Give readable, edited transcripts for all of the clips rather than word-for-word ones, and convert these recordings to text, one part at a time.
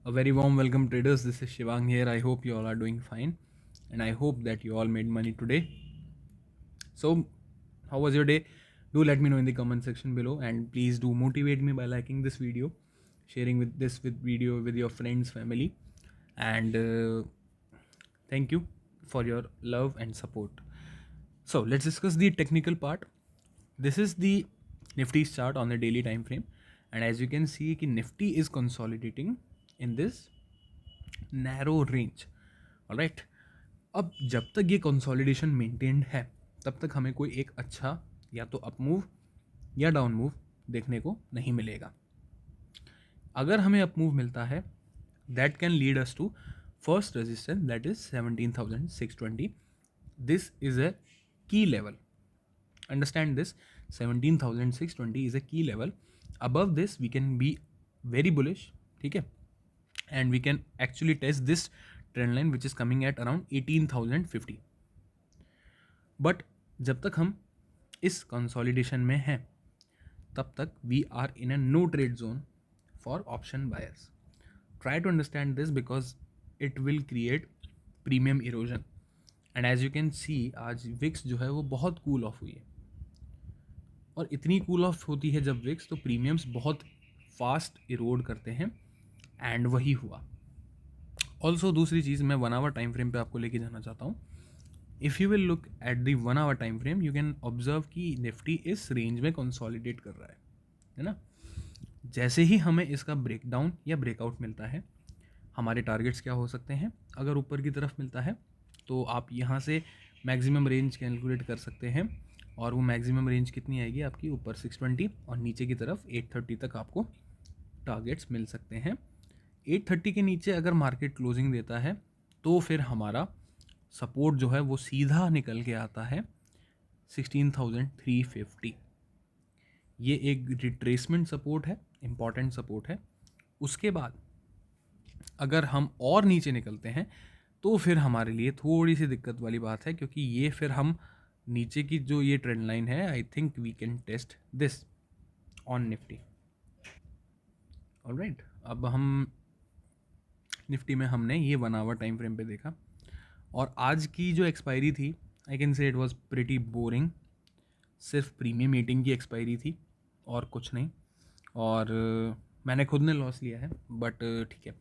A very warm welcome, traders. This is Shivang here. I hope you all are doing fine, and I hope that you all made money today. So, how was your day? Do let me know in the comment section below, and please do motivate me by liking this video, sharing with video with your friends, family, and thank you for your love and support. So let's discuss the technical part. This is the Nifty's chart on the daily time frame, and as you can see, कि Nifty is consolidating in this narrow range. Alright, अब जब तक ये consolidation maintained है तब तक हमें कोई एक अच्छा या तो अप मूव या डाउन मूव देखने को नहीं मिलेगा. अगर हमें अप मूव मिलता है that can lead us to first resistance that is 17,620. This is a key level. Understand this, 17,620 is a key level. Above this we can be very bullish, ठीक है, and we can actually test this trend line which is coming at around 18,050. but जब तक हम इस consolidation में हैं तब तक we are in a no trade zone for option buyers. Try to understand this because it will create premium erosion. and as you can see आज VIX जो है वो बहुत कूल ऑफ हुई है, और इतनी कूल ऑफ होती है जब विक्स तो प्रीमियम्स बहुत फास्ट इरोड करते हैं, एंड वही हुआ. ऑल्सो दूसरी चीज़ मैं 1 आवर टाइम फ्रेम पे आपको लेके जाना चाहता हूँ. If you will look at the 1 hour time frame you can observe कि निफ्टी इस रेंज में कंसोलिडेट कर रहा है ना. जैसे ही हमें इसका ब्रेकडाउन या ब्रेकआउट मिलता है, हमारे टारगेट्स क्या हो सकते हैं. अगर ऊपर की तरफ मिलता है तो आप यहाँ से मैक्सिमम रेंज कैलकुलेट कर सकते हैं, और वो मैक्सिमम रेंज कितनी आएगी आपकी, ऊपर 620 और नीचे की तरफ 830 तक आपको टारगेट्स मिल सकते हैं. 830 के नीचे अगर मार्केट क्लोजिंग देता है तो फिर हमारा सपोर्ट जो है वो सीधा निकल के आता है 16,350. ये एक रिट्रेसमेंट सपोर्ट है, इम्पॉर्टेंट सपोर्ट है. उसके बाद अगर हम और नीचे निकलते हैं तो फिर हमारे लिए थोड़ी सी दिक्कत वाली बात है, क्योंकि ये फिर हम नीचे की जो ये ट्रेंड लाइन है, I think we can test this on Nifty. Alright, अब हम निफ्टी में हमने ये 1 आवर टाइम फ्रेम पे देखा, और आज की जो एक्सपायरी थी I can say it was pretty boring. सिर्फ प्रीमियम मीटिंग की एक्सपायरी थी और कुछ नहीं, और मैंने खुद ने लॉस लिया है, बट ठीक है,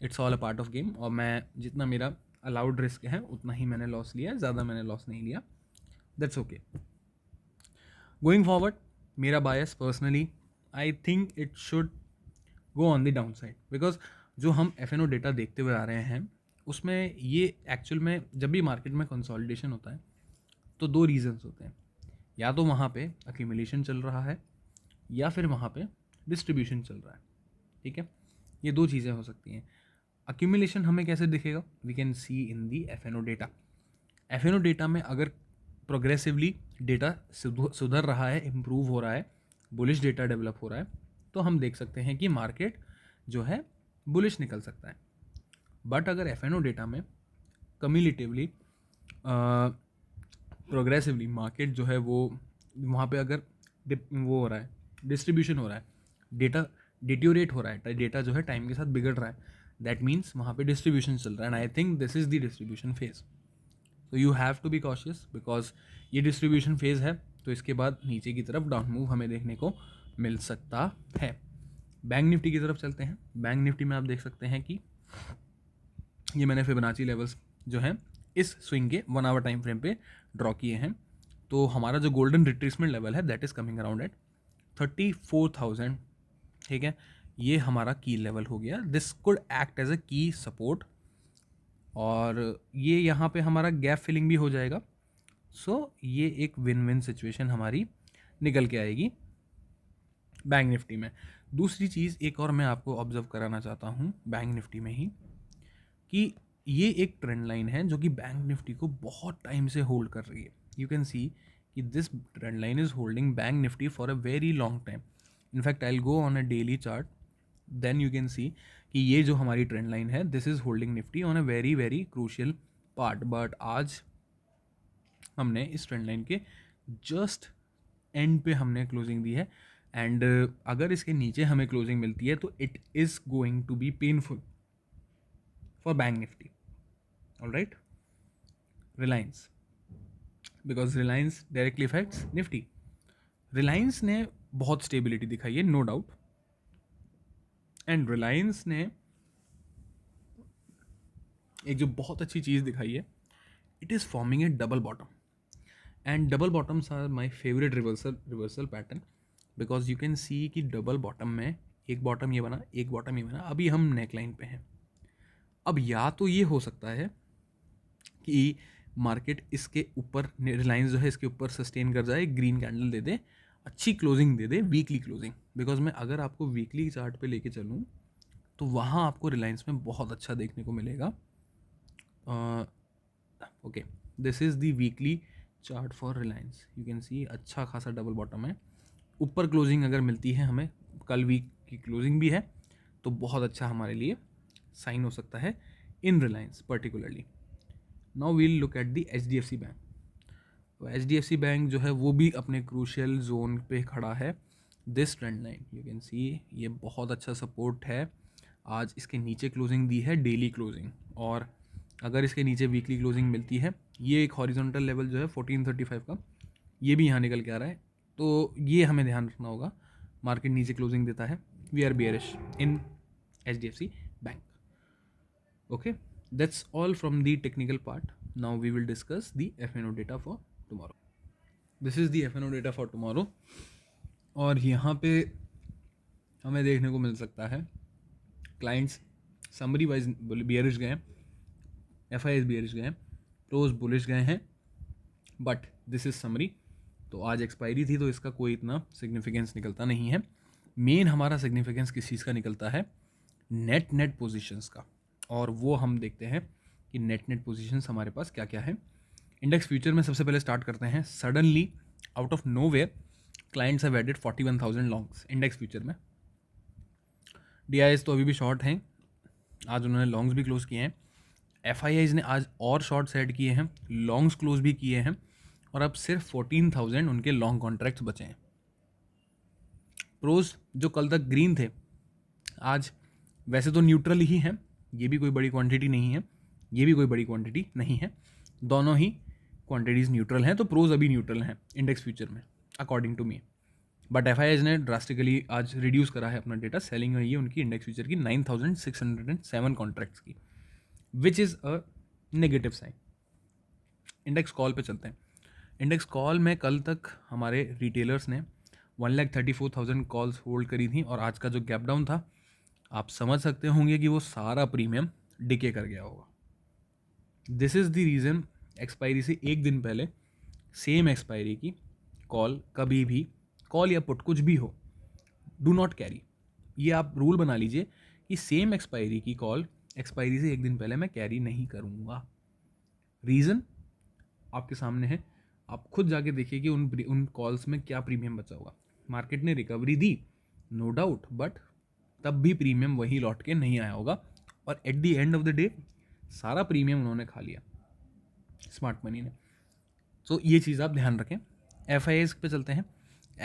it's all a part of game. और मैं जितना मेरा अलाउड रिस्क है उतना ही मैंने लॉस लिया है, ज़्यादा मैंने लॉस नहीं लिया. That's okay. गोइंग फॉरवर्ड मेरा bias personally I think it should go on the down side, because जो हम एफ डेटा देखते हुए आ रहे हैं उसमें ये एक्चुअल में जब भी मार्केट में कंसोलिडेशन होता है तो दो रीजंस होते हैं. या तो वहाँ पे अक्यूमुलेशन चल रहा है या फिर वहाँ पे डिस्ट्रीब्यूशन चल रहा है. ठीक है, ये दो चीज़ें हो सकती हैं. अक्यूमुलेशन हमें कैसे दिखेगा, we can see in the F data. F data में अगर प्रोग्रेसिवली डेटा सुधर रहा है, इम्प्रूव हो रहा है, बुलिश डेटा डेवलप हो रहा है, तो हम देख सकते हैं कि मार्केट जो है बुलिश निकल सकता है. बट अगर एफ डेटा में कम्युलेटिवली प्रोग्रेसिवली मार्केट जो है वो वहाँ पे अगर वो हो रहा है, डिस्ट्रीब्यूशन हो रहा है, डेटा डिट्योरेट हो रहा है, डेटा जो है टाइम के साथ बिगड़ रहा है, दैट मीन्स वहाँ पे डिस्ट्रीब्यूशन चल रहा है. And I think this is the distribution phase. So you have to be cautious because ये डिस्ट्रीब्यूशन फेज़ है, तो इसके बाद नीचे की तरफ डाउन मूव हमें देखने को मिल सकता है. बैंक निफ्टी की तरफ चलते हैं. बैंक निफ्टी में आप देख सकते हैं कि ये मैंने फिबोनाची लेवल्स जो हैं इस स्विंग के 1 आवर टाइम फ्रेम पे ड्रॉ किए हैं. तो हमारा जो गोल्डन रिट्रेसमेंट लेवल है that is coming around at 34,000. ठीक है, ये हमारा की लेवल हो गया. This could act as a key support, और ये यहाँ पे हमारा गैप फिलिंग भी हो जाएगा. सो ये एक विन विन सिचुएशन हमारी निकल के आएगी बैंक निफ्टी में. दूसरी चीज़ एक और मैं आपको ऑब्जर्व कराना चाहता हूँ बैंक निफ्टी में ही, कि ये एक ट्रेंड लाइन है जो कि बैंक निफ्टी को बहुत टाइम से होल्ड कर रही है. यू कैन सी कि this trend line is holding bank Nifty for a very long time. In fact I will go on a daily chart, then you can see कि ये जो हमारी ट्रेंड लाइन है this is holding Nifty on a very very crucial part. But आज हमने इस trend line के just end पे हमने क्लोजिंग दी है, एंड अगर इसके नीचे हमें क्लोजिंग मिलती है तो it is going to be painful. for Bank Nifty. All right, Reliance, because Reliance directly affects Nifty. Reliance ने बहुत स्टेबिलिटी दिखाई है, नो डाउट, एंड रिलायंस ने एक जो बहुत अच्छी चीज़ दिखाई है, it is forming a double bottom, and double bottoms are my favourite reversal pattern, because you can see कि डबल बॉटम में एक बॉटम ये बना, एक बॉटम ये बना, अभी हम नेकलाइन पे हैं. अब या तो ये हो सकता है कि मार्केट इसके ऊपर, रिलायंस जो है इसके ऊपर सस्टेन कर जाए, ग्रीन कैंडल दे दे, अच्छी closing they they, weekly closing, because मैं अगर आपको वीकली चार्ट पे लेके चलूँ तो वहाँ आपको रिलायंस में बहुत अच्छा देखने को मिलेगा. Okay, this is the weekly chart for Reliance. You can सी अच्छा खासा डबल बॉटम है, ऊपर क्लोजिंग अगर मिलती है हमें, कल वीक की क्लोजिंग भी है, तो बहुत अच्छा हमारे लिए साइन हो सकता है in Reliance particularly. Now we'll look at the HDFC bank. तो HDFC बैंक जो है वो भी अपने क्रूशियल जोन पे खड़ा है. This trend line you can सी, ये बहुत अच्छा सपोर्ट है. आज इसके नीचे क्लोजिंग दी है, डेली क्लोजिंग, और अगर इसके नीचे वीकली क्लोजिंग मिलती है, ये एक हॉरिजॉन्टल लेवल जो है 1435 का, ये भी यहाँ निकल के आ रहा है, तो ये हमें ध्यान रखना होगा. मार्केट नीचे क्लोजिंग देता है, we are bearish in HDFC bank. Okay, that's all from the technical part. Now we will discuss the FNO data for tomorrow. This is the FNO data for tomorrow. और यहाँ पे हमें देखने को मिल सकता है क्लाइंट्स समरी वाइज बियरिश गए हैं, FIs बियरिश गए हैं, प्रोज बुलिश गए हैं, बट दिस इज समरी. तो आज एक्सपायरी थी तो इसका कोई इतना सिग्निफिकेंस निकलता नहीं है. मेन हमारा सिग्निफिकेंस किस चीज़ का निकलता है, नेट पोजीशंस का, और वो हम देखते हैं कि नेट पोजीशंस हमारे पास क्या क्या है. इंडेक्स फ्यूचर में सबसे पहले स्टार्ट करते हैं. Suddenly out of nowhere clients have added 41,000 longs index future में. DIs तो अभी भी शॉर्ट हैं, आज उन्होंने लॉन्ग्स भी क्लोज किए हैं. FIIs ने आज और शॉर्ट्स ऐड किए हैं, लॉन्ग्स क्लोज भी किए हैं, और अब सिर्फ 14,000 उनके लॉन्ग कॉन्ट्रैक्ट्स बचे हैं. प्रोज जो कल तक ग्रीन थे, आज वैसे तो न्यूट्रल ही हैं, ये भी कोई बड़ी क्वांटिटी नहीं है, ये भी कोई बड़ी क्वांटिटी नहीं है, दोनों ही क्वांटिटीज़ न्यूट्रल हैं, तो प्रोज अभी न्यूट्रल हैं इंडेक्स फ्यूचर में according to me. But FIIs ने ड्रास्टिकली आज रिड्यूस करा है अपना डेटा. सेलिंग हुई है उनकी इंडेक्स फ्यूचर की 9,607 कॉन्ट्रैक्ट्स की, which is a negative sign. Index call पे चलते हैं. इंडेक्स कॉल में कल तक हमारे रिटेलर्स ने 1,34,000 कॉल्स होल्ड करी थी, और आज का जो गैप डाउन था, आप समझ सकते होंगे कि वो सारा प्रीमियम डिके कर गया होगा. This is the reason expiry से एक दिन पहले सेम एक्सपायरी की कॉल, कभी भी कॉल या पुट कुछ भी हो, डू नॉट कैरी. ये आप रूल बना लीजिए कि सेम एक्सपायरी की कॉल एक्सपायरी से एक दिन पहले मैं कैरी नहीं करूँगा. रीज़न आपके सामने है, आप खुद जाके देखिए कि उन कॉल्स में क्या प्रीमियम बचा होगा. मार्केट ने रिकवरी दी, नो डाउट, बट तब भी प्रीमियम वही लौट के नहीं आया होगा, और at the end of the day सारा प्रीमियम उन्होंने खा लिया स्मार्ट मनी ने. तो ये चीज़ आप ध्यान रखें. FIIs पे चलते हैं.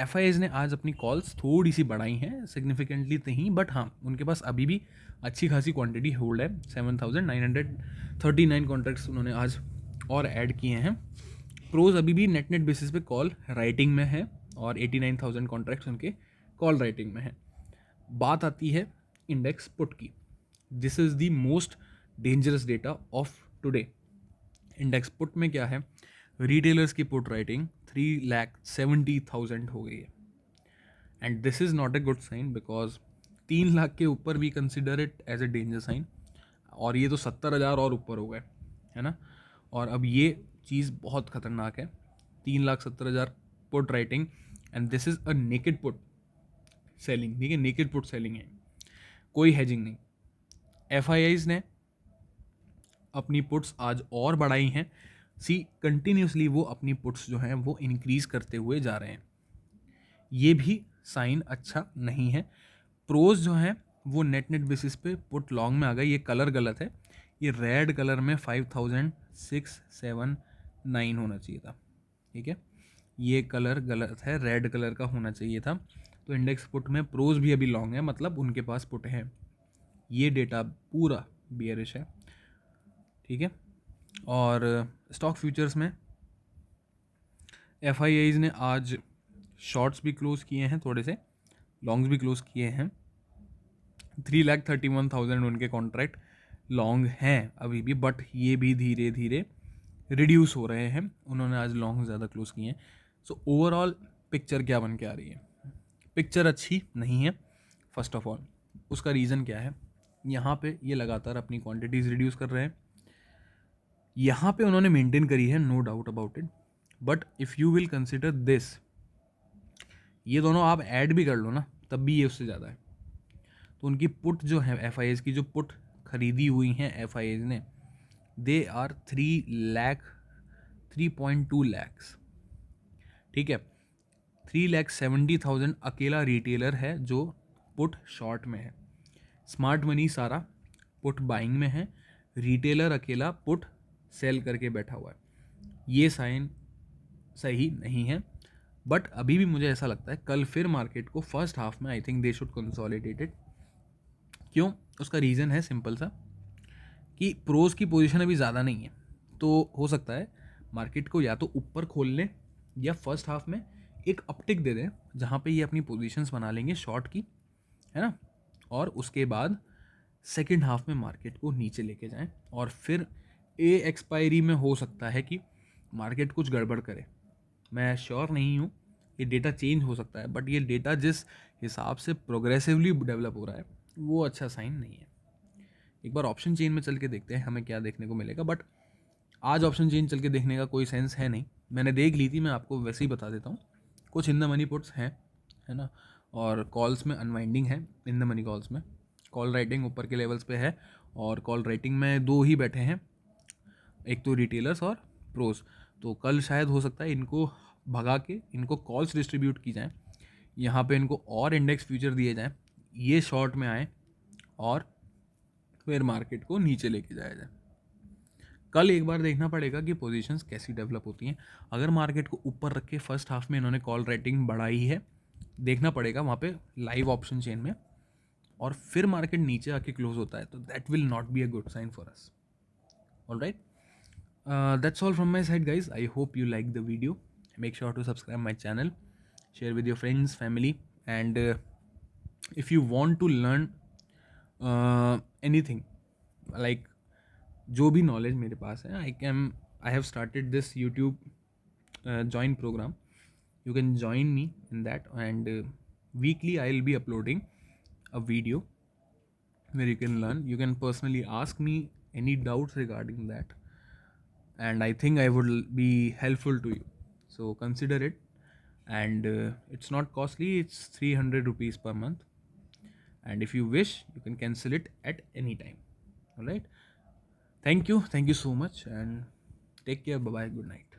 FIIs ने आज अपनी कॉल्स थोड़ी सी बढ़ाई हैं, सिग्निफिकेंटली नहीं, बट हाँ उनके पास अभी भी अच्छी खासी क्वांटिटी होल्ड है. 7,939 कॉन्ट्रैक्ट्स उन्होंने आज और ऐड किए हैं. प्रोज अभी भी नेट बेसिस पे कॉल राइटिंग में है, और 89,000 कॉन्ट्रैक्ट्स उनके कॉल राइटिंग में है. बात आती है इंडेक्स पुट की. This is the most dangerous data of today. Index put में क्या है, रिटेलर्स की पुट राइटिंग 3,70,000 हो गई है, and this is not a good sign, because 3 lakh के ऊपर we consider it as a danger sign, और ये तो 70,000 और ऊपर हो गए, है ना. और अब ये चीज़ बहुत ख़तरनाक है. 3,70,000 put writing, and this is a naked put selling. ठीक है, नेकेड पुट सेलिंग है, कोई हेजिंग नहीं. FIIs ने अपनी पुट्स आज और बढ़ाई हैं. कंटिन्यूसली वो अपनी पुट्स जो हैं वो इंक्रीज़ करते हुए जा रहे हैं. ये भी साइन अच्छा नहीं है. प्रोज जो हैं वो नेट बेसिस पे पुट लॉन्ग में आ गए. ये कलर गलत है, ये रेड कलर में 5,679 होना चाहिए था. ठीक है, ये कलर गलत है, रेड कलर का होना चाहिए था. तो इंडेक्स पुट में प्रोज भी अभी लॉन्ग है, मतलब उनके पास पुट है. ये डेटा पूरा बियरिश है, ठीक है। और स्टॉक फ्यूचर्स में FIIs ने आज शॉर्ट्स भी क्लोज किए हैं, थोड़े से लॉन्ग्स भी क्लोज किए हैं। 3,31,000 उनके कॉन्ट्रैक्ट लॉन्ग हैं अभी भी, बट ये भी धीरे धीरे रिड्यूस हो रहे हैं। उन्होंने आज लॉन्ग ज़्यादा क्लोज किए हैं। सो ओवरऑल पिक्चर क्या बन के आ रही है? पिक्चर अच्छी नहीं है। फर्स्ट ऑफ ऑल उसका रीज़न क्या है? यहाँ पे ये लगातार अपनी क्वांटिटीज़ रिड्यूस कर रहे हैं। यहाँ पे उन्होंने मेंटेन करी है, no doubt about it, but if you will consider this, ये दोनों आप ऐड भी कर लो ना, तब भी ये उससे ज़्यादा है। तो उनकी पुट जो है, FIIs की जो पुट खरीदी हुई हैं FIIs ने, दे आर 3.2 लैक्स, ठीक है। 3,70,000 अकेला रिटेलर है जो पुट शॉर्ट में है। स्मार्ट मनी सारा पुट बाइंग में है, रिटेलर अकेला पुट सेल करके बैठा हुआ है। ये साइन सही नहीं है, बट अभी भी मुझे ऐसा लगता है कल फिर मार्केट को फर्स्ट हाफ में I think they should consolidated. क्यों? उसका रीज़न है सिंपल सा, कि प्रोज की पोजीशन अभी ज़्यादा नहीं है, तो हो सकता है मार्केट को या तो ऊपर खोल लें या फर्स्ट हाफ में एक अपटिक दे दें, जहाँ पे ये अपनी पोजीशंस बना लेंगे शॉर्ट की, है ना। और उसके बाद सेकेंड हाफ में मार्केट को नीचे लेके जाएं, और फिर एक्सपायरी में हो सकता है कि मार्केट कुछ गड़बड़ करे। मैं श्योर नहीं हूँ, ये डेटा चेंज हो सकता है, बट ये डेटा जिस हिसाब से प्रोग्रेसिवली डेवलप हो रहा है वो अच्छा साइन नहीं है। एक बार ऑप्शन चेन में चल के देखते हैं हमें क्या देखने को मिलेगा, बट आज ऑप्शन चेन चल के देखने का कोई सेंस है नहीं। मैंने देख ली थी, मैं आपको वैसे ही बता देता हूँ। कुछ इन द मनी पुट्स हैं, है ना, और कॉल्स में अनवाइंडिंग है। इन द मनी कॉल्स में कॉल राइटिंग ऊपर के लेवल्स पे है, और कॉल राइटिंग में दो ही बैठे हैं, एक तो रिटेलर्स और प्रोज। तो कल शायद हो सकता है इनको भगा के इनको कॉल्स डिस्ट्रीब्यूट की जाएँ, यहाँ पे इनको और इंडेक्स फ्यूचर दिए जाएँ, ये शॉर्ट में आए और फिर मार्केट को नीचे लेके जाया जाए। कल एक बार देखना पड़ेगा कि पोजीशंस कैसी डेवलप होती हैं। अगर मार्केट को ऊपर रख के फर्स्ट हाफ में इन्होंने कॉल रेटिंग बढ़ाई है, देखना पड़ेगा वहाँ पे लाइव ऑप्शन चेन में, और फिर मार्केट नीचे आके क्लोज होता है, तो that will not be a good sign for us. Alright, that's all from my side, guys. I hope you like the video. Make sure to subscribe my channel, share with your friends, family, and if you want to learn anything, like जो भी knowledge मेरे पास है, I have started this YouTube join program. You can join me in that, and weekly I'll be uploading a video where you can learn. You can personally ask me any doubts regarding that, and I think I would be helpful to you. So consider it, and it's not costly. It's 300 rupees per month, and if you wish, you can cancel it at any time. All right. Thank you so much, and take care. Bye bye. Good night.